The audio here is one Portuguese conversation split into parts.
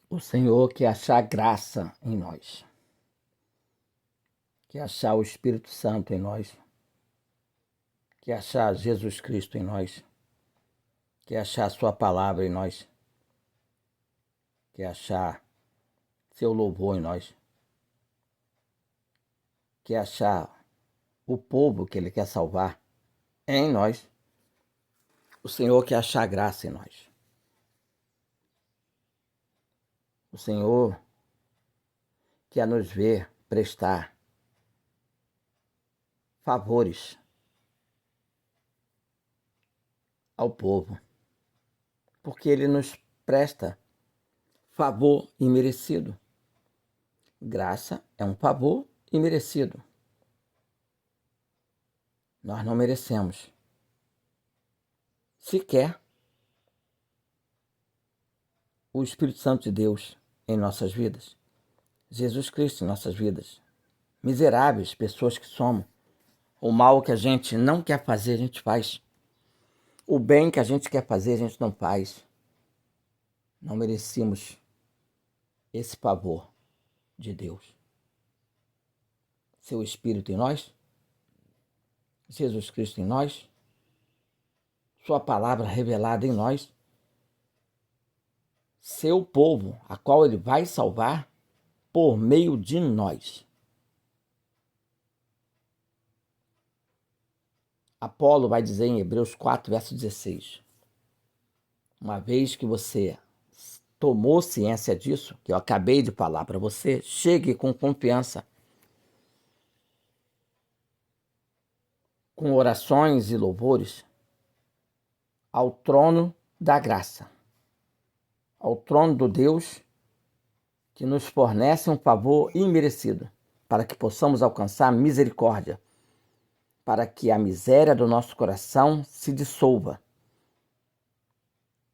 O Senhor quer achar graça em nós, quer achar o Espírito Santo em nós, quer achar Jesus Cristo em nós, quer achar a sua palavra em nós, quer achar seu louvor em nós, quer achar o povo que Ele quer salvar em nós. O Senhor quer achar graça em nós. O Senhor quer nos ver prestar favores ao povo, porque Ele nos presta favor imerecido. Graça é um favor imerecido. Nós não merecemos sequer o Espírito Santo de Deus em nossas vidas, Jesus Cristo em nossas vidas. Miseráveis pessoas que somos. O mal que a gente não quer fazer, a gente faz. O bem que a gente quer fazer, a gente não faz. Não merecemos esse favor de Deus. Seu Espírito em nós, Jesus Cristo em nós, sua palavra revelada em nós, seu povo, a qual Ele vai salvar por meio de nós. Apolo vai dizer em Hebreus 4, verso 16, uma vez que você tomou ciência disso, que eu acabei de falar para você, chegue com confiança, com orações e louvores, ao trono da graça, ao trono do Deus que nos fornece um favor imerecido, para que possamos alcançar misericórdia, para que a miséria do nosso coração se dissolva.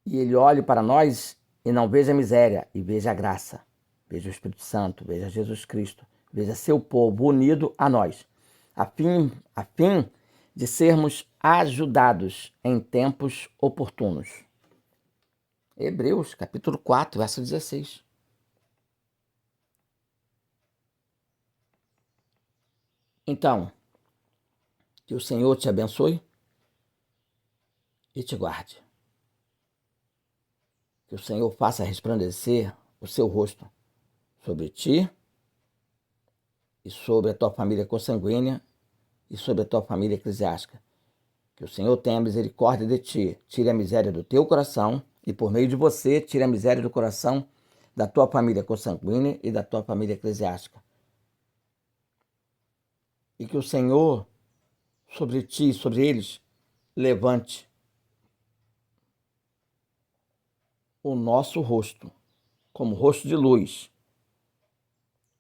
E Ele olhe para nós e não veja a miséria, e veja a graça. Veja o Espírito Santo, veja Jesus Cristo, veja seu povo unido a nós, a fim de sermos ajudados em tempos oportunos. Hebreus, capítulo 4, verso 16. Então, que o Senhor te abençoe e te guarde. Que o Senhor faça resplandecer o seu rosto sobre ti e sobre a tua família consanguínea e sobre a tua família eclesiástica. Que o Senhor tenha misericórdia de ti, tire a miséria do teu coração e por meio de você tire a miséria do coração da tua família consanguínea e da tua família eclesiástica. E que o Senhor sobre ti e sobre eles levante o nosso rosto como rosto de luz,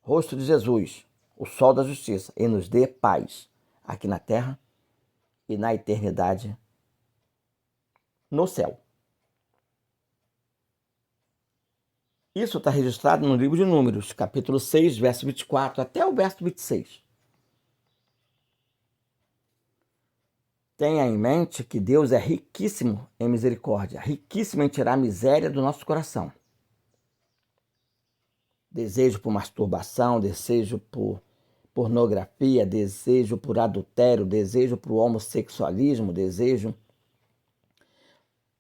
rosto de Jesus, o sol da justiça, e nos dê paz aqui na terra e na eternidade no céu. Isso está registrado no livro de Números, capítulo 6, verso 24, até o verso 26. Tenha em mente que Deus é riquíssimo em misericórdia, riquíssimo em tirar a miséria do nosso coração. Desejo por masturbação, desejo por pornografia, desejo por adultério, desejo por homossexualismo, desejo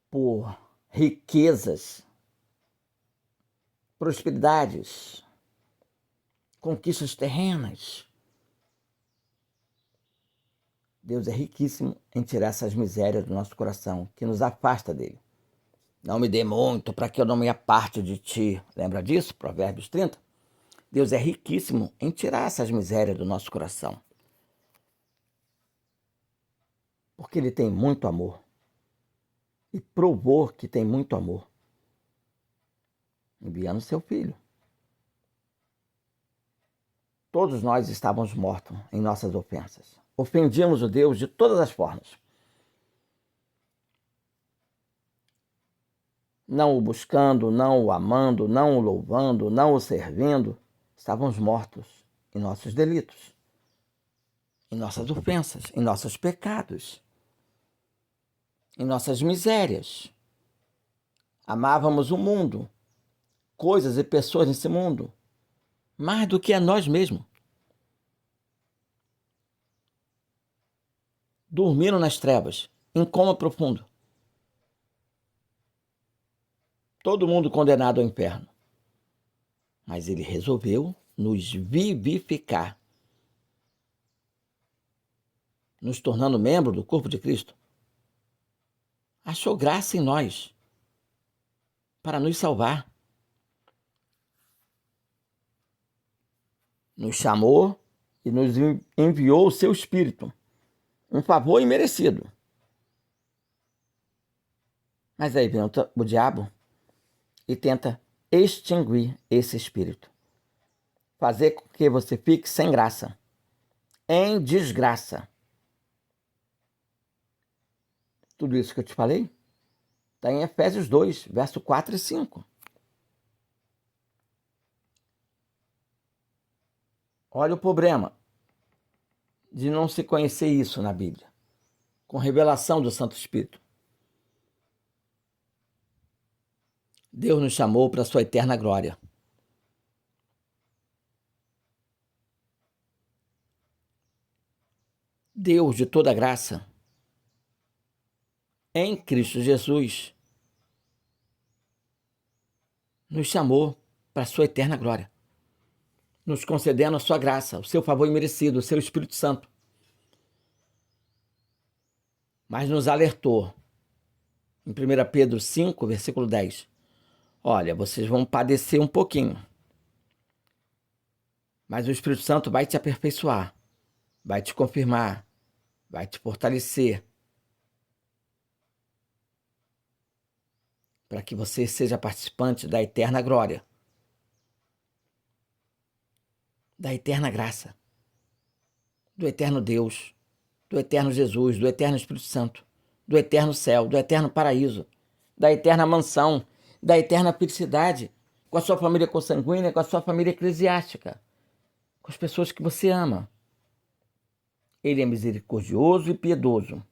por riquezas, prosperidades, conquistas terrenas. Deus é riquíssimo em tirar essas misérias do nosso coração, que nos afasta dele. Não me dê muito para que eu não me aparte de ti. Lembra disso? Provérbios 30. Deus é riquíssimo em tirar essas misérias do nosso coração. Porque Ele tem muito amor. E provou que tem muito amor, enviando seu Filho. Todos nós estávamos mortos em nossas ofensas. Ofendíamos o Deus de todas as formas. Não o buscando, não o amando, não o louvando, não o servindo. Estávamos mortos em nossos delitos, em nossas ofensas, em nossos pecados, em nossas misérias. Amávamos o mundo coisas e pessoas nesse mundo, mais do que a nós mesmos. Dormiram nas trevas, em coma profundo. Todo mundo condenado ao inferno. Mas ele resolveu nos vivificar, nos tornando membro do corpo de Cristo. Achou graça em nós para nos salvar. Nos chamou e nos enviou o seu Espírito. Um favor imerecido. Mas aí vem o diabo e tenta extinguir esse Espírito. Fazer com que você fique sem graça, em desgraça. Tudo isso que eu te falei está em Efésios 2, verso 4 e 5. Olha o problema de não se conhecer isso na Bíblia, com revelação do Santo Espírito. Deus nos chamou para a sua eterna glória. Deus de toda graça, em Cristo Jesus, nos chamou para a sua eterna glória, nos concedendo a sua graça, o seu favor imerecido, o seu Espírito Santo. Mas nos alertou, em 1 Pedro 5, versículo 10, olha, vocês vão padecer um pouquinho, mas o Espírito Santo vai te aperfeiçoar, vai te confirmar, vai te fortalecer, para que você seja participante da eterna glória, da eterna graça, do eterno Deus, do eterno Jesus, do eterno Espírito Santo, do eterno céu, do eterno paraíso, da eterna mansão, da eterna felicidade, com a sua família consanguínea, com a sua família eclesiástica, com as pessoas que você ama. Ele é misericordioso e piedoso.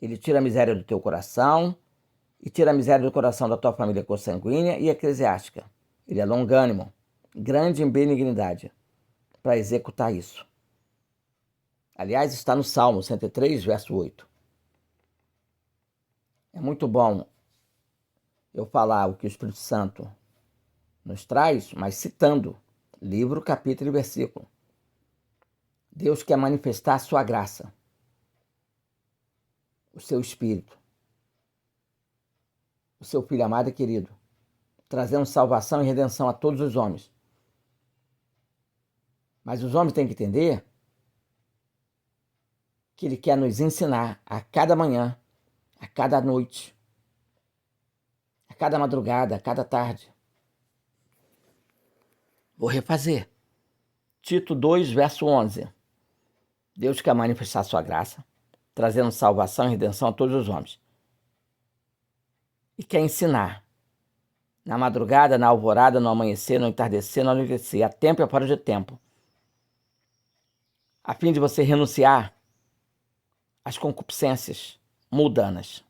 Ele tira a miséria do teu coração e tira a miséria do coração da tua família consanguínea e eclesiástica. Ele é longânimo, grande em benignidade, para executar isso. Aliás, está no Salmo 103, verso 8. É muito bom eu falar o que o Espírito Santo nos traz, mas citando livro, capítulo e versículo. Deus quer manifestar a sua graça, o seu Espírito, o seu Filho amado e querido, trazendo salvação e redenção a todos os homens. Mas os homens têm que entender que Ele quer nos ensinar a cada manhã, a cada noite, a cada madrugada, a cada tarde. Vou refazer. Tito 2, verso 11. Deus quer manifestar a sua graça, trazendo salvação e redenção a todos os homens. E quer ensinar. Na madrugada, na alvorada, no amanhecer, no entardecer, no anoitecer, a tempo e a fora de tempo. A fim de você renunciar às concupiscências mundanas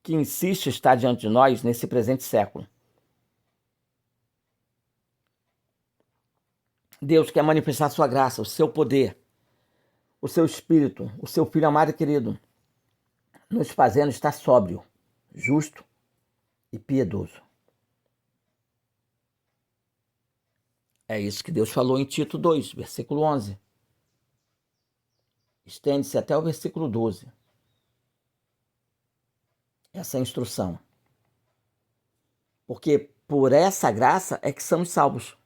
que insiste estar diante de nós nesse presente século. Deus quer manifestar a sua graça, o seu poder, o seu Espírito, o seu Filho amado e querido, nos fazendo estar sóbrio, justo e piedoso. É isso que Deus falou em Tito 2, versículo 11. Estende-se até o versículo 12. Essa instrução. Porque por essa graça é que somos salvos.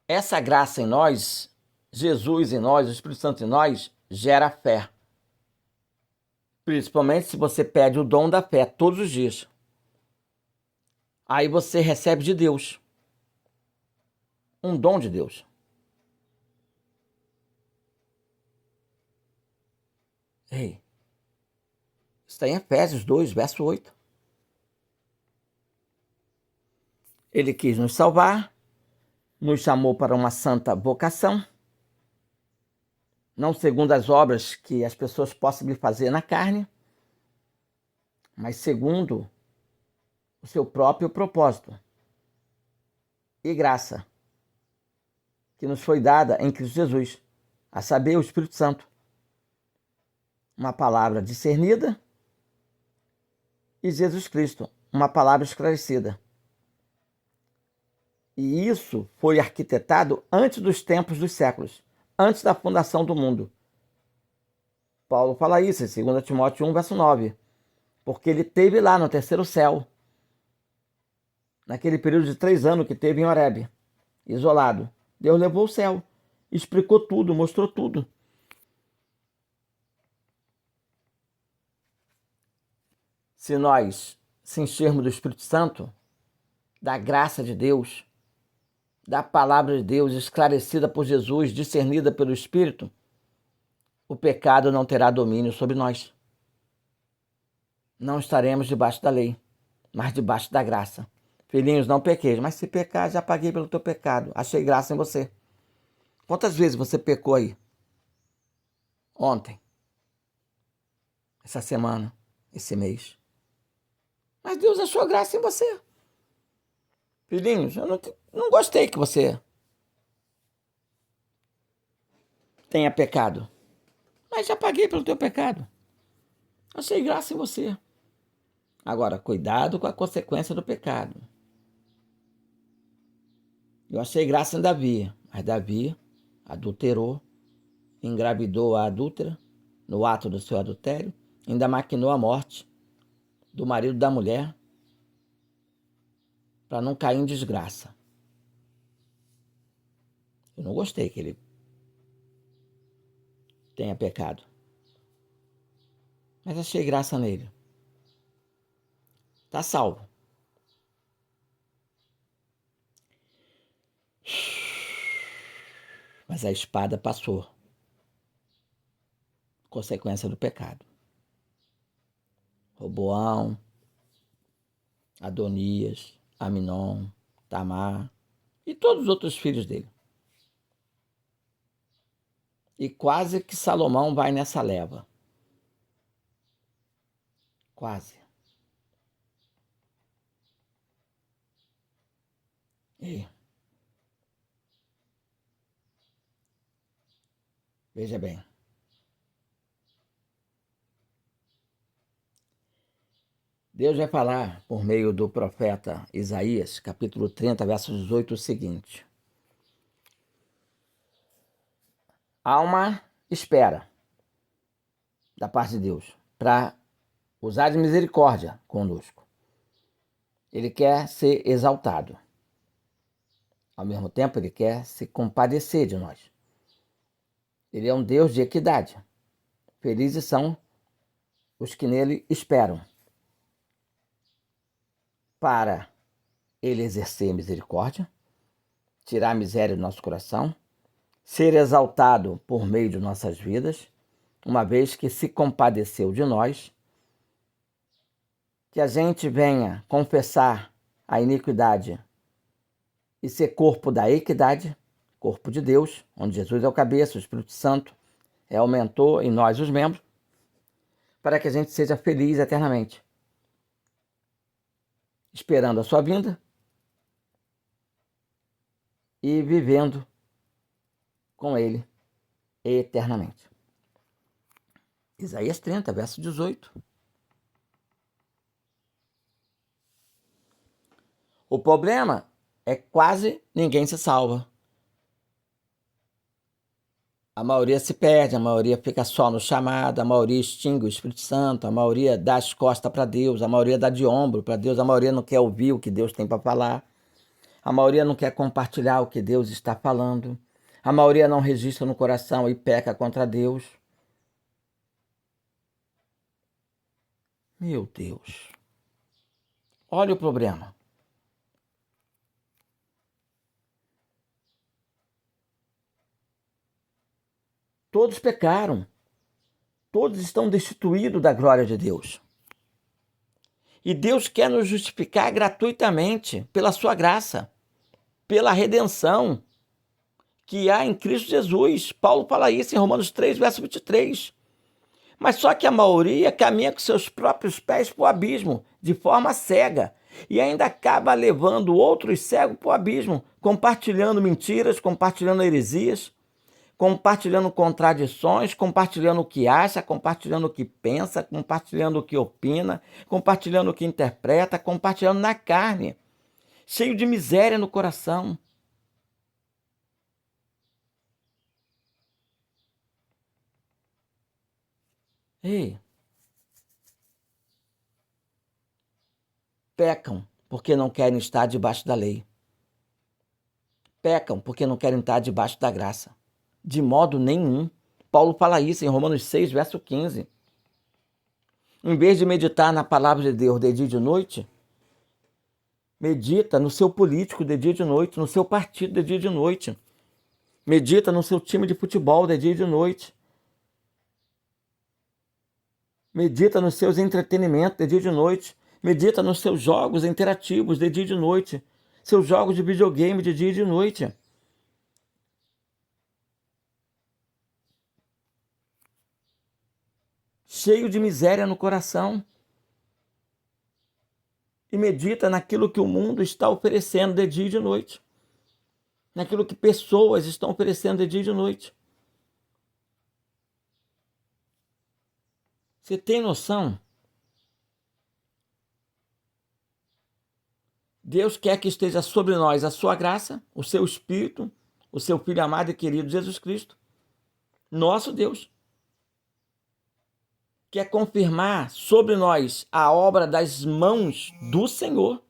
Essa graça em nós, Jesus em nós, o Espírito Santo em nós, gera fé. Principalmente se você pede o dom da fé todos os dias. Aí você recebe de Deus. Um dom de Deus. Ei, está em Efésios 2, verso 8. Ele quis nos salvar, nos chamou para uma santa vocação, não segundo as obras que as pessoas possam lhe fazer na carne, mas segundo o seu próprio propósito e graça que nos foi dada em Cristo Jesus, a saber, o Espírito Santo. Uma palavra discernida e Jesus Cristo, uma palavra esclarecida. E isso foi arquitetado antes dos tempos dos séculos, antes da fundação do mundo. Paulo fala isso em 2 Timóteo 1, verso 9. Porque ele teve lá no terceiro céu, naquele período de 3 anos que teve em Horebe, isolado. Deus levou o céu, explicou tudo, mostrou tudo. Se nós se enchermos do Espírito Santo, da graça de Deus, da palavra de Deus esclarecida por Jesus, discernida pelo Espírito, o pecado não terá domínio sobre nós. Não estaremos debaixo da lei, mas debaixo da graça. Filhinhos, não pequeis, mas se pecar, já paguei pelo teu pecado. Achei graça em você. Quantas vezes você pecou aí? Ontem, essa semana, esse mês. Mas Deus achou graça em você. Filhinhos, eu não gostei que você tenha pecado. Mas já paguei pelo teu pecado. Achei graça em você. Agora, cuidado com a consequência do pecado. Eu achei graça em Davi, mas Davi adulterou, engravidou a adúltera no ato do seu adultério, ainda maquinou a morte do marido da mulher para não cair em desgraça. Eu não gostei que ele tenha pecado, mas achei graça nele. Está salvo. Mas a espada passou. Consequência do pecado. Roboão, Adonias, Aminon, Tamar e todos os outros filhos dele. E quase que Salomão vai nessa leva. Quase. E veja bem. Deus vai falar por meio do profeta Isaías, capítulo 30, verso 18, o seguinte. Há uma espera da parte de Deus para usar de misericórdia conosco. Ele quer ser exaltado. Ao mesmo tempo, ele quer se compadecer de nós. Ele é um Deus de equidade. Felizes são os que nele esperam. Para ele exercer misericórdia, tirar a miséria do nosso coração, ser exaltado por meio de nossas vidas, uma vez que se compadeceu de nós, que a gente venha confessar a iniquidade e ser corpo da equidade, corpo de Deus, onde Jesus é o cabeça, o Espírito Santo é o mentor e nós os membros, para que a gente seja feliz eternamente, esperando a sua vinda e vivendo com ele eternamente. Isaías 30, verso 18. O problema é que quase ninguém se salva. A maioria se perde, a maioria fica só no chamado, a maioria extingue o Espírito Santo, a maioria dá as costas para Deus, a maioria dá de ombro para Deus, a maioria não quer ouvir o que Deus tem para falar, a maioria não quer compartilhar o que Deus está falando, a maioria não registra no coração e peca contra Deus. Meu Deus, olha o problema. Todos pecaram, todos estão destituídos da glória de Deus. E Deus quer nos justificar gratuitamente pela sua graça, pela redenção que há em Cristo Jesus. Paulo fala isso em Romanos 3, verso 23. Mas só que a maioria caminha com seus próprios pés para o abismo, de forma cega, e ainda acaba levando outros cegos para o abismo, compartilhando mentiras, compartilhando heresias, compartilhando contradições, compartilhando o que acha, compartilhando o que pensa, compartilhando o que opina, compartilhando o que interpreta, compartilhando na carne, cheio de miséria no coração. Ei, pecam porque não querem estar debaixo da lei. Pecam porque não querem estar debaixo da graça. De modo nenhum. Paulo fala isso em Romanos 6, verso 15. Em vez de meditar na palavra de Deus de dia e de noite, medita no seu político de dia e de noite, no seu partido de dia e de noite. Medita no seu time de futebol de dia e de noite. Medita nos seus entretenimentos de dia e de noite. Medita nos seus jogos interativos de dia e de noite. Seus jogos de videogame de dia e de noite. Cheio de miséria no coração. E medita naquilo que o mundo está oferecendo de dia e de noite. Naquilo que pessoas estão oferecendo de dia e de noite. Você tem noção? Deus quer que esteja sobre nós a sua graça, o seu Espírito, o seu Filho amado e querido Jesus Cristo, nosso Deus. Quer confirmar sobre nós a obra das mãos do Senhor.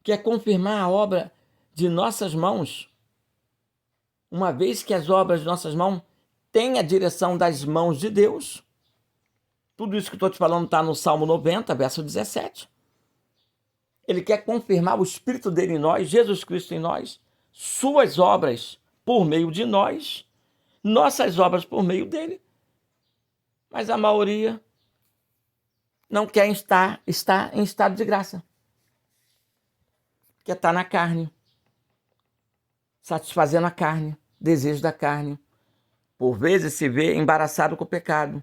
Quer confirmar a obra de nossas mãos, uma vez que as obras de nossas mãos têm a direção das mãos de Deus. Tudo isso que eu estou te falando está no Salmo 90, verso 17. Ele quer confirmar o Espírito dele em nós, Jesus Cristo em nós, suas obras por meio de nós, nossas obras por meio dele. Mas a maioria não quer estar em estado de graça. Quer estar na carne, satisfazendo a carne, desejo da carne. Por vezes se vê embaraçado com o pecado,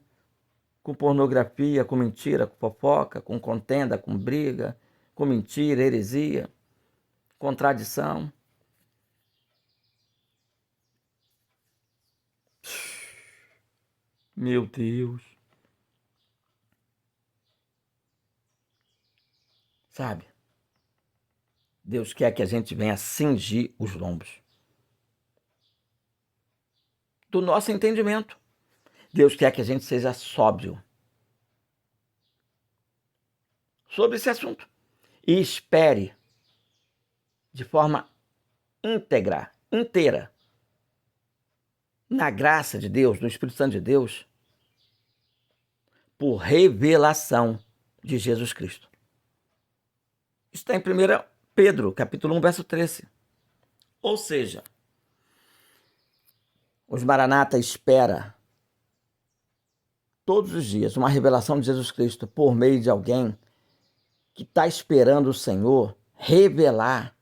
com pornografia, com mentira, com fofoca, com contenda, com briga, com mentira, heresia, contradição. Meu Deus. Sabe? Deus quer que a gente venha cingir os lombos do nosso entendimento. Deus quer que a gente seja sóbrio sobre esse assunto e espere de forma inteira, na graça de Deus, no Espírito Santo de Deus, por revelação de Jesus Cristo. Isso está em 1 Pedro, capítulo 1, verso 13. Ou seja, os Maranata espera todos os dias uma revelação de Jesus Cristo por meio de alguém que está esperando o Senhor revelar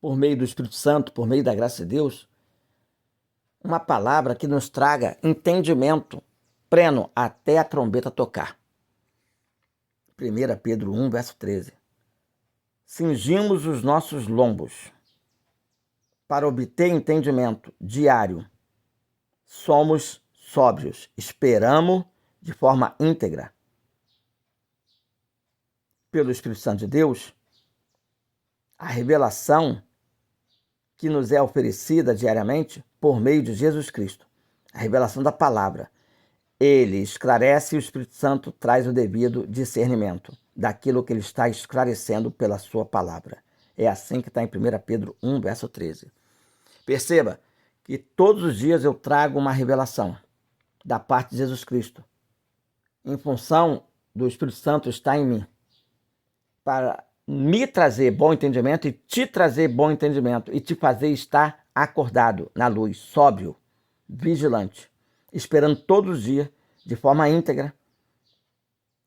por meio do Espírito Santo, por meio da graça de Deus, uma palavra que nos traga entendimento pleno até a trombeta tocar. 1 Pedro 1, verso 13. Cingimos os nossos lombos para obter entendimento diário. Somos sóbrios, esperamos de forma íntegra, pelo Espírito Santo de Deus, a revelação que nos é oferecida diariamente por meio de Jesus Cristo, a revelação da palavra. Ele esclarece e o Espírito Santo traz o devido discernimento daquilo que ele está esclarecendo pela sua palavra. É assim que está em 1 Pedro 1, verso 13. Perceba que todos os dias eu trago uma revelação da parte de Jesus Cristo, em função do Espírito Santo estar em mim, para me trazer bom entendimento e te trazer bom entendimento e te fazer estar acordado na luz, sóbrio, vigilante, esperando todos os dias, de forma íntegra,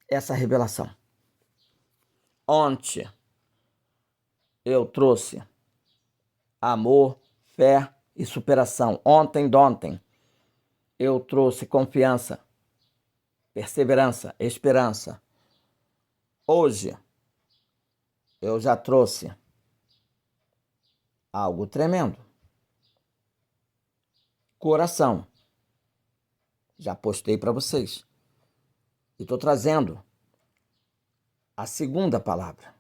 essa revelação. Ontem eu trouxe amor, fé e superação. Ontem, dontem, eu trouxe confiança, perseverança, esperança. Hoje, eu já trouxe algo tremendo. Coração. Já postei para vocês. E estou trazendo a segunda palavra.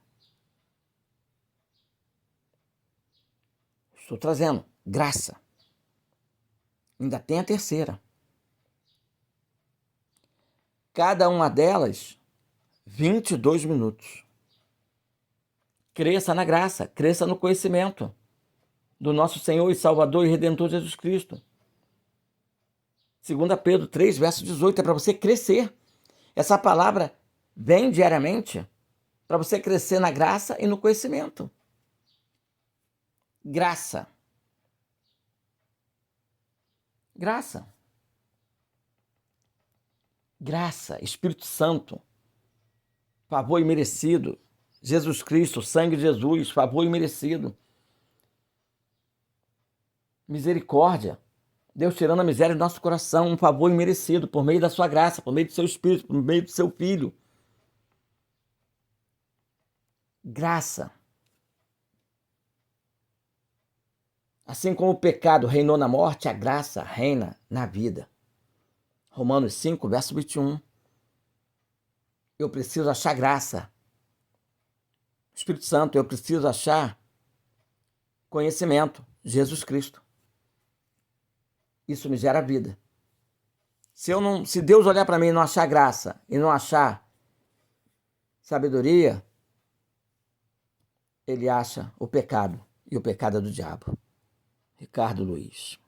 Estou trazendo graça. Ainda tem a terceira. Cada uma delas, 22 minutos. Cresça na graça, cresça no conhecimento do nosso Senhor e Salvador e Redentor Jesus Cristo. 2 Pedro 3, verso 18, é para você crescer. Essa palavra vem diariamente para você crescer na graça e no conhecimento. Graça. Graça. Graça, Espírito Santo, favor imerecido. Jesus Cristo, sangue de Jesus, favor imerecido. Misericórdia. Deus tirando a miséria do nosso coração, um favor imerecido por meio da sua graça, por meio do seu Espírito, por meio do seu Filho. Graça. Assim como o pecado reinou na morte, a graça reina na vida. Romanos 5, verso 21. Eu preciso achar graça. Espírito Santo, eu preciso achar conhecimento. Jesus Cristo. Isso me gera vida. Se Deus olhar para mim e não achar graça, e não achar sabedoria, ele acha o pecado. E o pecado é do diabo. Ricardo Luiz.